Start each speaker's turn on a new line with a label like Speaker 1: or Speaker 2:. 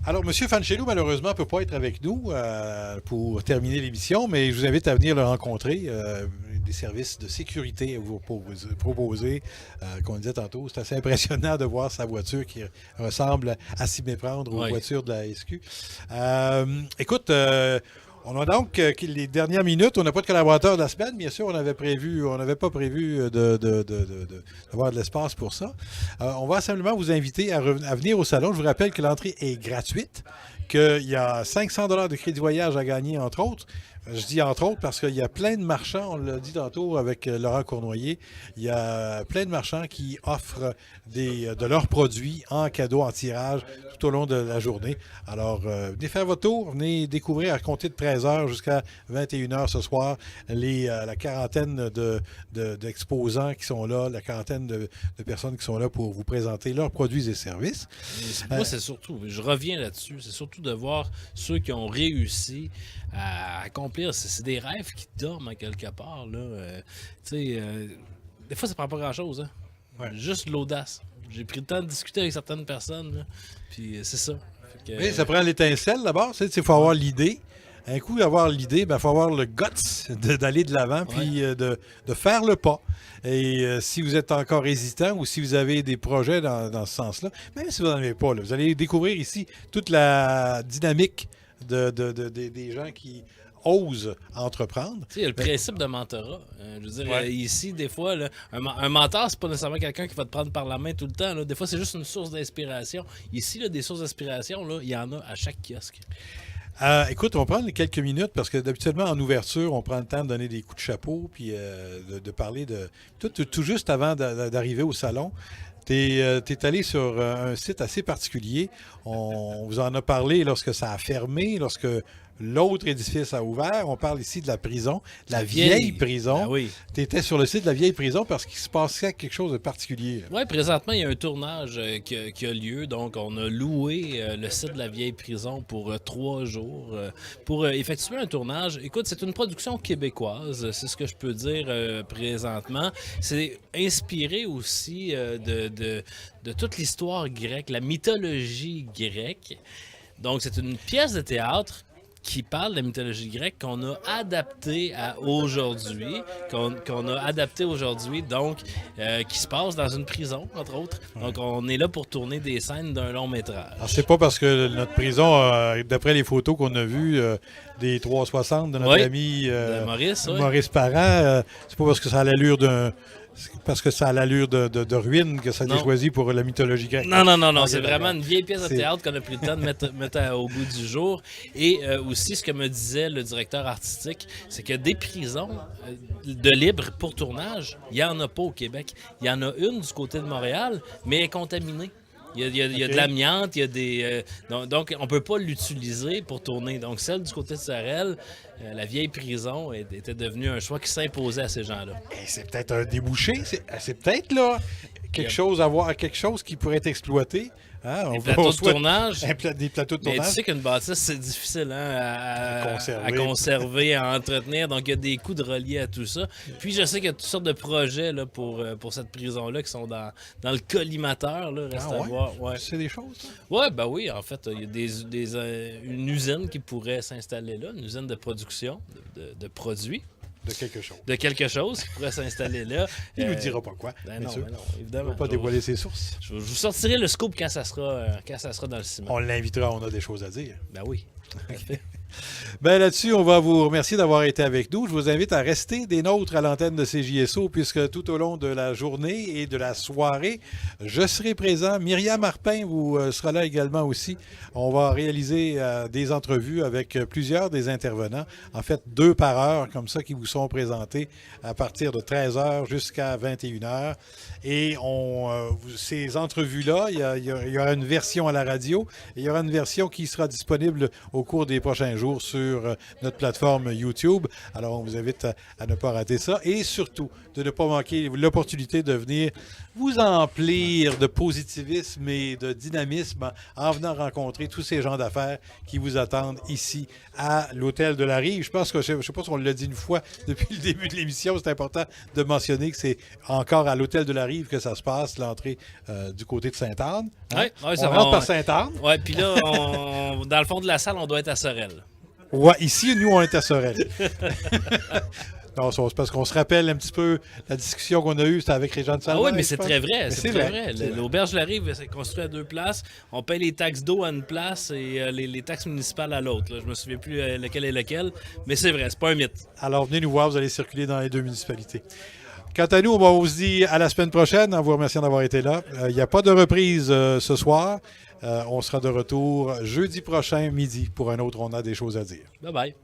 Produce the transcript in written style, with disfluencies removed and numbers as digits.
Speaker 1: Alors, M. Fancello, malheureusement, ne peut pas être avec nous pour terminer l'émission, mais je vous invite à venir le rencontrer. Des services de sécurité à vous proposer. Comme on disait tantôt, c'est assez impressionnant de voir sa voiture qui ressemble à s'y méprendre aux voitures de la SQ. Écoute, on a donc les dernières minutes. On n'a pas de collaborateur de la semaine, bien sûr. On n'avait pas prévu d'avoir de l'espace pour ça. On va simplement vous inviter à venir au salon. Je vous rappelle que l'entrée est gratuite, qu'il y a 500 $ de crédit voyage à gagner, entre autres. Je dis entre autres parce qu'il y a plein de marchands, on l'a dit tantôt avec Laurent Cournoyer, il y a plein de marchands qui offrent de leurs produits en cadeau, en tirage tout au long de la journée. Alors, venez faire votre tour, venez découvrir à compter de 13h jusqu'à 21h ce soir la quarantaine d'exposants qui sont là, la quarantaine de personnes qui sont là pour vous présenter leurs produits et services.
Speaker 2: Moi, c'est surtout, je reviens là-dessus, c'est surtout de voir ceux qui ont réussi à accomplir. C'est des rêves qui dorment à quelque part. Là. Des fois, ça prend pas grand-chose. Hein?
Speaker 1: Ouais.
Speaker 2: Juste l'audace. J'ai pris le temps de discuter avec certaines personnes. Là, puis c'est ça.
Speaker 1: Oui, ça prend l'étincelle d'abord. Il faut avoir l'idée. Un coup d'avoir l'idée, il faut avoir le guts d'aller de l'avant puis de faire le pas. Et si vous êtes encore hésitant ou si vous avez des projets dans ce sens-là, même si vous n'en avez pas, là, vous allez découvrir ici toute la dynamique des gens qui osent entreprendre.
Speaker 2: Tu sais, il y a le principe de mentorat. Je veux dire, ici, des fois, là, un mentor, c'est pas nécessairement quelqu'un qui va te prendre par la main tout le temps. Là. Des fois, c'est juste une source d'inspiration. Ici, là, des sources d'inspiration, là, il y en a à chaque kiosque.
Speaker 1: Écoute, on va prendre quelques minutes parce que d'habituellement, en ouverture, on prend le temps de donner des coups de chapeau puis de parler de... Tout juste avant d'arriver au salon, tu es allé sur un site assez particulier. On vous en a parlé lorsque ça a fermé, lorsque l'autre édifice a ouvert. On parle ici de la prison, de la vieille prison.
Speaker 2: Ben oui.
Speaker 1: Tu étais sur le site de la vieille prison parce qu'il se passait quelque chose de particulier.
Speaker 2: Oui, présentement, il y a un tournage qui a lieu. Donc, on a loué le site de la vieille prison pour 3 jours pour effectuer un tournage. Écoute, c'est une production québécoise, c'est ce que je peux dire présentement. C'est inspiré aussi de toute l'histoire grecque, la mythologie grecque. Donc, c'est une pièce de théâtre qui parle de la mythologie grecque qu'on a adaptée à aujourd'hui, donc qui se passe dans une prison, entre autres. Donc, on est là pour tourner des scènes d'un long métrage.
Speaker 1: Alors, c'est pas parce que notre prison, d'après les photos qu'on a vues des 360 de notre ami
Speaker 2: de
Speaker 1: Maurice Parent, c'est pas parce que ça a l'allure de ruine que ça a été choisi pour la mythologie grecque.
Speaker 2: Non. C'est vraiment une vieille pièce de théâtre qu'on a pris le temps de mettre au goût du jour. Et aussi, ce que me disait le directeur artistique, c'est que des prisons de libre pour tournage, il n'y en a pas au Québec. Il y en a une du côté de Montréal, mais elle est contaminée. Il y a de l'amiante, il y a des... donc, on ne peut pas l'utiliser pour tourner. Donc, celle du côté de Sorel, la vieille prison, était devenue un choix qui s'imposait à ces gens-là.
Speaker 1: Et c'est peut-être un débouché. C'est peut-être là quelque chose qui pourrait être exploité. Hein?
Speaker 2: Des plateaux de tournage.
Speaker 1: Des plateaux de tournage.
Speaker 2: Mais tu sais qu'une bâtisse, c'est difficile à conserver, à entretenir. Donc, il y a des coûts de relier à tout ça. Puis, je sais qu'il y a toutes sortes de projets là, pour cette prison-là qui sont dans le collimateur. Là, reste à voir. Ouais.
Speaker 1: C'est des choses, ça?
Speaker 2: Oui, en fait, il y a une usine qui pourrait s'installer là, une usine de production de produits. De quelque chose qui pourrait s'installer là.
Speaker 1: Il ne nous dira pas quoi.
Speaker 2: Non, évidemment.
Speaker 1: Il ne va pas dévoiler ses sources.
Speaker 2: Je vous sortirai le scoop quand ça sera dans le ciment.
Speaker 1: On l'invitera, on a des choses à dire.
Speaker 2: Ben oui.
Speaker 1: Ben là-dessus, on va vous remercier d'avoir été avec nous. Je vous invite à rester des nôtres à l'antenne de CJSO puisque tout au long de la journée et de la soirée, je serai présent. Myriam Marpin sera là également aussi. On va réaliser des entrevues avec plusieurs des intervenants. En fait, 2 par heure comme ça qui vous sont présentés à partir de 13h jusqu'à 21h. Et ces entrevues-là, il y aura une version à la radio et il y aura une version qui sera disponible au cours des prochains prochains jours sur notre plateforme YouTube. Alors, on vous invite à ne pas rater ça et surtout de ne pas manquer l'opportunité de venir vous emplir de positivisme et de dynamisme en venant rencontrer tous ces gens d'affaires qui vous attendent ici à l'Hôtel de la Rive. Je pense que, je ne sais pas si on l'a dit une fois depuis le début de l'émission, c'est important de mentionner que c'est encore à l'Hôtel de la Rive que ça se passe, l'entrée du côté de Sainte-Anne. Hein?
Speaker 2: Ouais, ça
Speaker 1: on rentre par Sainte-Anne.
Speaker 2: Oui, puis là, dans le fond de la salle, on doit être à Sorel.
Speaker 1: Oui, ici, nous, on est à Sorel. Non, c'est parce qu'on se rappelle un petit peu la discussion qu'on a eue, c'était avec Régent de Salvaire.
Speaker 2: Ah oui, mais c'est très vrai. C'est très vrai.
Speaker 1: C'est vrai.
Speaker 2: L'auberge de la Rive, c'est construit à 2 places. On paye les taxes d'eau à une place et les taxes municipales à l'autre. Je me souviens plus lequel est lequel, mais c'est vrai, c'est pas un mythe.
Speaker 1: Alors, venez nous voir, vous allez circuler dans les 2 municipalités. Quant à nous, on vous dit à la semaine prochaine, en vous remerciant d'avoir été là. Il n'y a pas de reprise ce soir. On sera de retour jeudi prochain, midi, pour un autre On a des choses à dire.
Speaker 2: Bye bye.